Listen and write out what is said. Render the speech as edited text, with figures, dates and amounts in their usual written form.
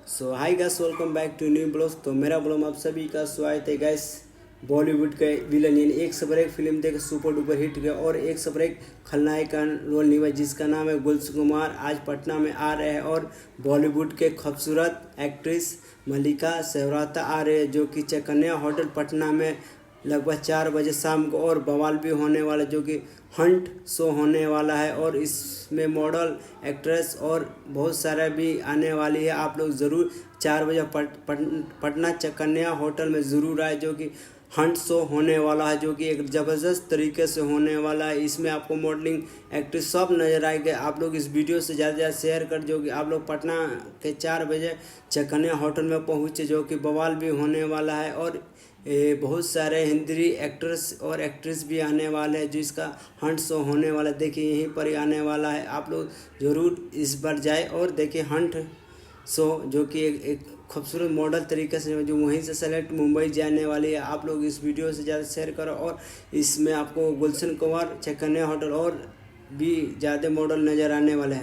So hi guys, welcome back to new blog. तो मेरा blog आप सभी का स्वागत है गाइस। बॉलीवुड के विलन यानी एक से बढ़कर एक फिल्म देकर सुपर डुपर हिट गया और एक से बढ़कर एक खलनायक का रोल निभाया जिसका नाम है गुलशन कुमार, आज पटना में आ रहे हैं। और बॉलीवुड के खूबसूरत एक्ट्रेस मल्लिका शेरवात आ रहे हैं जो कि चकन्या होटल पटना में लगभग 4 बजे शाम को। और बवाल भी होने वाला जो कि हंट शो होने वाला है और इसमें मॉडल एक्ट्रेस और बहुत सारा भी आने वाली है। आप लोग ज़रूर 4 बजे पटना चकन्या होटल में ज़रूर आए जो कि हंट शो होने वाला है जो कि एक ज़बरदस्त तरीके से होने वाला है। इसमें आपको मॉडलिंग एक्ट्रेस सब नज़र आएंगे। आप लोग इस वीडियो से ज़्यादा से ज़्यादा शेयर कर जो कि आप लोग पटना के 4 बजे चकन्या होटल में पहुँचे जो कि बवाल भी होने वाला है। और बहुत सारे हिंदी एक्टर्स और एक्ट्रेस भी आने वाले हैं जिसका हंट शो होने वाला है। देखिए यहीं पर ही आने वाला है। आप लोग ज़रूर इस बार जाए और देखिए हंट शो जो कि एक खूबसूरत मॉडल तरीके से जो वहीं से सेलेक्ट मुंबई जाने वाली है। आप लोग इस वीडियो से ज़्यादा शेयर करो और इसमें आपको गुलशन कुमार चकन्या होटल और भी ज़्यादा मॉडल नज़र आने वाले हैं।